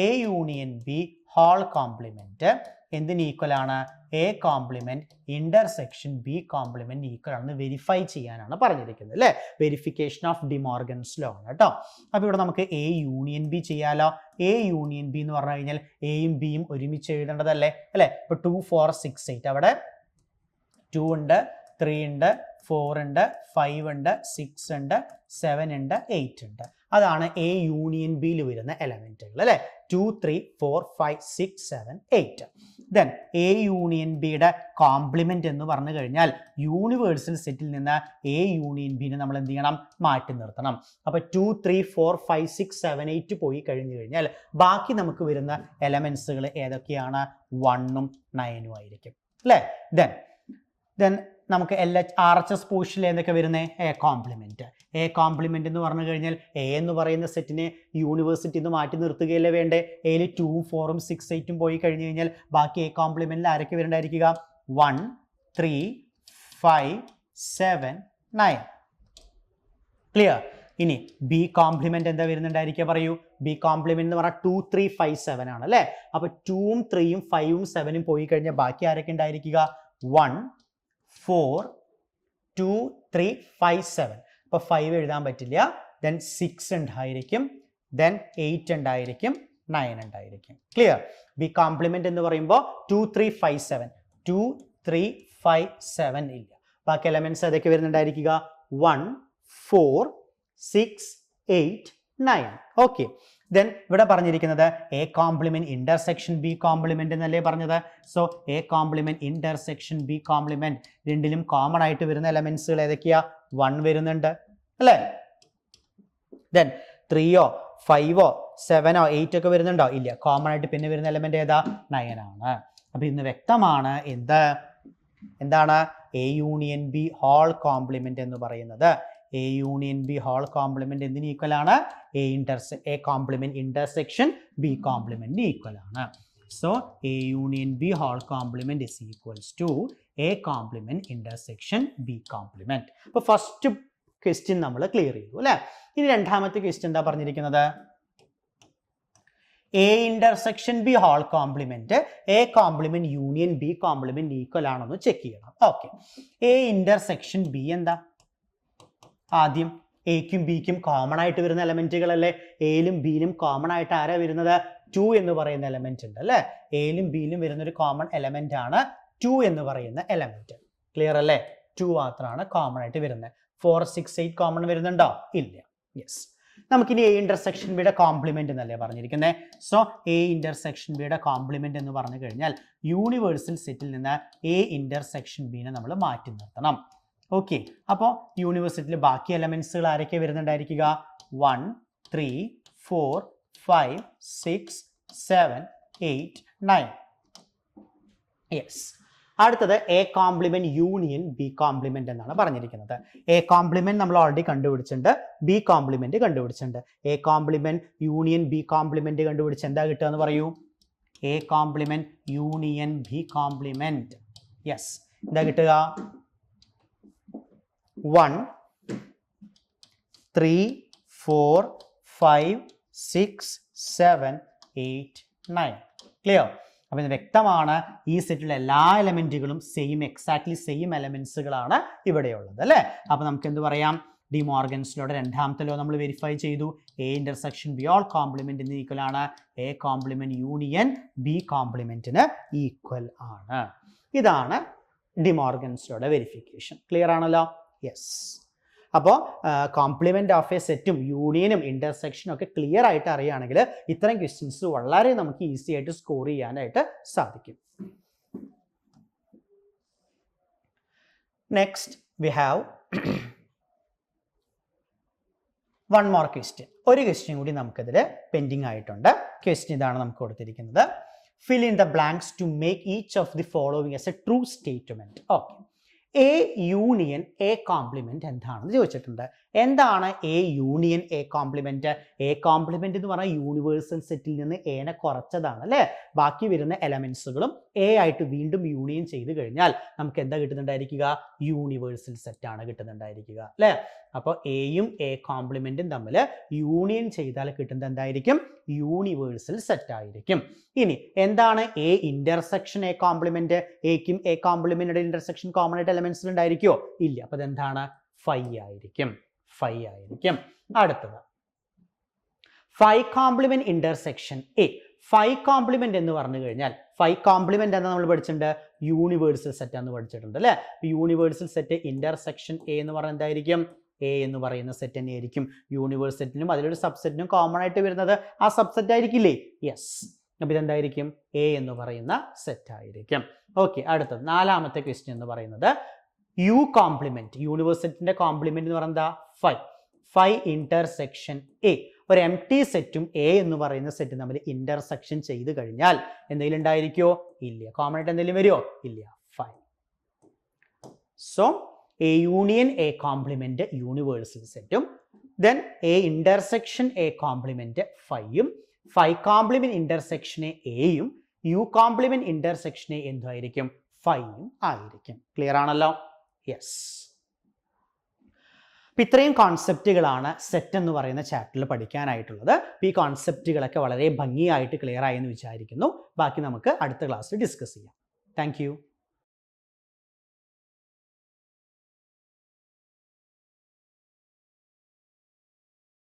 A union B whole complement എന്തിന് ഈക്വൽ ആണ്? A complement intersection B complement equal ആണെന്ന് വെരിഫൈ ചെയ്യാനാണ് പറഞ്ഞിരിക്കുന്നത് അല്ലേ? വെരിഫിക്കേഷൻ ഓഫ് ഡിമോർഗൻസ് ലോ ആണ് കേട്ടോ. അപ്പൊ ഇവിടെ നമുക്ക് എ യൂണിയൻ ബി ചെയ്യാലോ. എ യൂണിയൻ ബി എന്ന് പറഞ്ഞു കഴിഞ്ഞാൽ എയും ബിയും ഒരുമിച്ച് എഴുതേണ്ടതല്ലേ അല്ലെ? ഇപ്പൊ 2 4 6 8 അവിടെ 2 ഉണ്ട്, 3 ഉണ്ട്, 4 ഉണ്ട്, 5 ഉണ്ട്, 6 ഉണ്ട്, 7 ഉണ്ട്, 8 ഉണ്ട്. അതാണ് എ യൂണിയൻ ബിയിൽ വരുന്ന എലമെന്റുകൾ അല്ലെ? 2 3 4 5 6 7 8. ദെൻ എ യൂണിയൻ ബിയുടെ കോംപ്ലിമെന്റ് എന്ന് പറഞ്ഞു കഴിഞ്ഞാൽ യൂണിവേഴ്സൽ സെറ്റിൽ നിന്ന് എ യൂണിയൻ ബിനെ നമ്മൾ എന്ത് ചെയ്യണം? മാറ്റി നിർത്തണം. അപ്പൊ 2 3 4 5 6 7 8 പോയി കഴിഞ്ഞു കഴിഞ്ഞാൽ ബാക്കി നമുക്ക് വരുന്ന എലമെന്റ്സുകൾ ഏതൊക്കെയാണ്? 1ഉം 9ഉം ആയിരിക്കും അല്ലേ? ദെൻ നമുക്ക് RHS പോർഷനിൽ എന്തൊക്കെ വരുന്നത്? A complement. എ കോംപ്ലിമെന്റ് എന്ന് പറഞ്ഞു കഴിഞ്ഞാൽ എ എന്ന് പറയുന്ന സെറ്റിനെ യൂണിവേഴ്സിറ്റി നിന്ന് മാറ്റി നിർത്തുകയല്ലേ വേണ്ടേ? എയിൽ 2ഉം 4ഉം 6 8ഉം പോയി കഴിഞ്ഞു കഴിഞ്ഞാൽ ബാക്കി എ കോംപ്ലിമെന്റിൽ ആരൊക്കെ വരണ്ടായിരിക്കുക? 1 3 5 7 9. ക്ലിയർ? ഇനി ബി കോംപ്ലിമെന്റ് എന്താ വരുന്നുണ്ടായിരിക്കുക? പറയൂ. ബി കോംപ്ലിമെന്റ് എന്ന് പറഞ്ഞാൽ 2 3 5 7 ആണ് അല്ലെ? അപ്പൊ 2ഉം 3ഉം 5ഉം 7ഉം പോയി കഴിഞ്ഞാൽ ബാക്കി ആരൊക്കെ ഉണ്ടായിരിക്കുക? 1 4 2 3 5 7. അപ്പൊ 5 എഴുതാൻ പറ്റില്ല. ദെൻ 6 ഉണ്ടായിരിക്കും, ദെൻ 8 ഉണ്ടായിരിക്കും, 9 ഉണ്ടായിരിക്കും. ക്ലിയർ? ബി കോംപ്ലിമെന്റ് എന്ന് പറയുമ്പോൾ 2 3 5 7 2 3 5 7 ഇല്ല. ബാക്കി എലമെന്റ്സ് ഏതൊക്കെ വരുന്നുണ്ടായിരിക്കുക? 1 4 6 8 9. ഓക്കെ. ദെൻ ഇവിടെ പറഞ്ഞിരിക്കുന്നത് A complement intersection B complement എന്നല്ലേ പറഞ്ഞത്? So A complement intersection B complement രണ്ടിലും കോമൺ ആയിട്ട് വരുന്ന എലമെന്റ്സുകൾ ഏതൊക്കെയാ? 1 വരുന്നുണ്ട് അല്ലേ? ദെൻ 3ഓ 5ഓ 7ഓ 8 ഒക്കെ വരുന്നുണ്ടോ? ഇല്ല. കോമൺ ആയിട്ട് പിന്നെ വരുന്ന എലമെന്റ് ഏതാ? 9 ആണ്. അപ്പൊ ഇന്ന് വ്യക്തമാണ് എന്താണ് A union B whole complement എന്ന് പറയുന്നത്. A union B whole complement എന്തിന് ഈക്വൽ ആണ്? A complement intersection B complement equal ആണ്. So A union B whole complement is equals to A complement intersection B complement. അപ്പൊ first question നമ്മൾ clear ചെയ്തു അല്ലെ? ഇനി രണ്ടാമത്തെ ക്വസ്റ്റ്യൻ എന്താ പറഞ്ഞിരിക്കുന്നത്? A intersection B whole complement A complement union B complement equal ആണെന്ന് ചെക്ക് ചെയ്യണം. ഓക്കെ. എ ഇന്റർസെക്ഷൻ ബി എന്താ? ആദ്യം എക്കും ബിക്കും കോമൺ ആയിട്ട് വരുന്ന എലമെന്റുകളല്ലേ? എയിലും ബിയിലും കോമൺ ആയിട്ട് ആരാ വരുന്നത്? 2 എന്ന് പറയുന്ന എലമെന്റ് ഉണ്ട് അല്ലെ? എയിലും ബിയിലും വരുന്ന ഒരു കോമൺ എലമെന്റ് ആണ് 2 എന്ന് പറയുന്ന എലമെന്റ്. ക്ലിയർ അല്ലേ? 2 മാത്രമാണ് കോമൺ ആയിട്ട് വരുന്നത്. 4 6 8 കോമൺ വരുന്നുണ്ടോ? ഇല്ല. യെസ്. നമുക്കിനി എ ഇന്റർസെക്ഷൻ ബിയുടെ കോംപ്ലിമെന്റ് എന്നല്ലേ പറഞ്ഞിരിക്കുന്നത്? സോ എ ഇന്റർസെക്ഷൻ ബിയുടെ കോംപ്ലിമെന്റ് എന്ന് പറഞ്ഞു കഴിഞ്ഞാൽ യൂണിവേഴ്സൽ സെറ്റിൽ നിന്ന് എ ഇന്റർസെക്ഷൻ ബിനെ നമ്മൾ മാറ്റി നിർത്തണം. ഓക്കെ. അപ്പോൾ യൂണിവേഴ്സിറ്റിയിൽ ബാക്കി എലമെന്റ്സുകൾ ആരൊക്കെ വരുന്നുണ്ടായിരിക്കുക? 1 3 4 5 6 7 8 9. യെസ്. അടുത്തത് A complement union B complement എന്നാണ് പറഞ്ഞിരിക്കുന്നത്. എ കോംപ്ലിമെന്റ് നമ്മൾ ഓൾറെഡി കണ്ടുപിടിച്ചിട്ടുണ്ട്, ബി കോംപ്ലിമെന്റ് കണ്ടുപിടിച്ചിട്ടുണ്ട്. A complement union B complement കണ്ടുപിടിച്ച് എന്താ കിട്ടുക എന്ന് പറയൂ? A complement union B complement. Yes. എന്താ കിട്ടുക? 1 3, 4, 5, 6, 7, 8, 9. ക്ലിയർ? അപ്പം ഇത് വ്യക്തമാണ്, ഈ സെറ്റിലെ എല്ലാ എലമെന്റുകളും എക്സാക്ട്ലി സെയിം എലമെന്റ്സുകളാണ് ഇവിടെയുള്ളത് അല്ലേ? അപ്പൊ നമുക്ക് എന്ത് പറയാം? ഡി മോർഗൻസ് ലോയുടെ രണ്ടാമത്തെ ലോ നമ്മൾ വെരിഫൈ ചെയ്തു. A intersection B whole complement എന്ന് ഈക്വൽ ആണ് എ കോംപ്ലിമെന്റ് യൂണിയൻ ബി കോംപ്ലിമെന്റിന് ഈക്വൽ ആണ്. ഇതാണ് ഡി മോർഗൻസ് ലോയുടെ വെരിഫിക്കേഷൻ. ക്ലിയർ ആണല്ലോ? യെസ്. അപ്പോൾ കോംപ്ലിമെന്റ് ഓഫ് എ സെറ്റും യൂണിയനും ഇന്റർസെക്ഷനും ഒക്കെ ക്ലിയർ ആയിട്ട് അറിയുകയാണെങ്കിൽ ഇത്തരം ക്വസ്റ്റ്യൻസ് വളരെ നമുക്ക് ഈസി ആയിട്ട് സ്കോർ ചെയ്യാനായിട്ട് സാധിക്കും. Next we have one more question. ഒരു ക്വസ്റ്റ്യൻ കൂടി നമുക്കിതിൽ പെൻഡിങ് ആയിട്ടുണ്ട്. ക്വസ്റ്റ്യൻ ഇതാണ് നമുക്ക് കൊടുത്തിരിക്കുന്നത്. Fill in the blanks to make each of the following as a true statement. Okay, A union A complement എന്താണെന്ന് ചോദിച്ചിട്ടുണ്ട്. എന്താണ് A union A complement? A complement എന്ന് പറഞ്ഞാൽ യൂണിവേഴ്സൽ സെറ്റിൽ നിന്ന് എനെ കുറച്ചതാണ് അല്ലേ? ബാക്കി വരുന്ന എലമെന്റ്സുകളും എ ആയിട്ട് വീണ്ടും യൂണിയൻ ചെയ്ത് കഴിഞ്ഞാൽ നമുക്ക് എന്താ കിട്ടുന്നുണ്ടായിരിക്കുക? യൂണിവേഴ്സൽ സെറ്റ് ആണ് കിട്ടുന്നുണ്ടായിരിക്കുക അല്ലേ? അപ്പോൾ എയും എ കോംപ്ലിമെന്റും തമ്മിൽ യൂണിയൻ ചെയ്താൽ കിട്ടുന്നത് എന്തായിരിക്കും? യൂണിവേഴ്സൽ സെറ്റ് ആയിരിക്കും. ഇനി എന്താണ് എ ഇന്റർസെക്ഷൻ എ കോംപ്ലിമെന്റ്? എക്കും എ കോംപ്ലിമെന്റിന്റെ ഇന്റർസെക്ഷൻ കോമൺ ആയിട്ട് എലമെന്റ്സിൽ ഉണ്ടായിരിക്കുമോ? ഇല്ല. അപ്പൊ അതെന്താണ്? 5 ആയിരിക്കും. 5 ആയിരിക്കും. അടുത്തത് 5 കോംപ്ലിമെന്റ് ഇന്റർസെക്ഷൻ എ. 5 കോംപ്ലിമെന്റ് എന്ന് പറഞ്ഞു കഴിഞ്ഞാൽ 5 കോംപ്ലിമെന്റ് എന്താ നമ്മൾ പഠിച്ചിട്ടുണ്ട്? യൂണിവേഴ്സൽ സെറ്റ് എന്ന് പഠിച്ചിട്ടുണ്ട് അല്ലെ? യൂണിവേഴ്സൽ സെറ്റ് ഇന്റർസെക്ഷൻ എ എന്ന് പറഞ്ഞാൽ എന്തായിരിക്കും? എ എന്ന് പറയുന്ന സെറ്റ് തന്നെ ആയിരിക്കും. യൂണിവേഴ്സൽ സെറ്റിനും അതിലൊരു സബ്സെറ്റിനും കോമൺ ആയിട്ട് വരുന്നത് ആ സബ്സെറ്റ് ആയിരിക്കില്ലേ? യെസ്. അപ്പൊ ഇതെന്തായിരിക്കും? എ എന്ന് പറയുന്ന സെറ്റ് ആയിരിക്കും. ഓക്കെ, അടുത്തത് നാലാമത്തെ ക്വസ്റ്റ്യൻ എന്ന് പറയുന്നത് യു കോംപ്ലിമെന്റ്. യൂണിവേഴ്സലിന്റെ കോംപ്ലിമെന്റ് എന്ന് പറയുന്നത് 5. 5 ഇന്റർസെക്ഷൻ എ. ഒരു എം ടി സെറ്റും എ എന്ന് പറയുന്ന സെറ്റും തമ്മിൽ ഇന്റർസെക്ഷൻ ചെയ്ത് കഴിഞ്ഞാൽ എന്തെങ്കിലും ഉണ്ടായിരിക്കുമോ? ഇല്ല. കോമൺ ആയിട്ട് എന്തെങ്കിലും വരുമോ? ഇല്ല. 5. So A union A complement universal സെറ്റും then A intersection A complement 5ഉം 5 കോംപ്ലിമെന്റ് ഇന്റർസെക്ഷനെ എയും യു കോംപ്ലിമെന്റ് ഇന്റർസെക്ഷനെ എന്തായിരിക്കും? 5ഉം ആയിരിക്കും. ക്ലിയർ ആണല്ലോ? യെസ്. ഇത്രയും കോൺസെപ്റ്റുകളാണ് സെറ്റ് എന്ന് പറയുന്ന ചാപ്റ്ററിൽ പഠിക്കാനായിട്ടുള്ളത്. ഈ കോൺസെപ്റ്റുകളൊക്കെ വളരെ ഭംഗിയായിട്ട് ക്ലിയർ ആയി എന്ന് വിചാരിക്കുന്നു. ബാക്കി നമുക്ക് അടുത്ത ക്ലാസ്സിൽ ഡിസ്കസ് ചെയ്യാം. താങ്ക്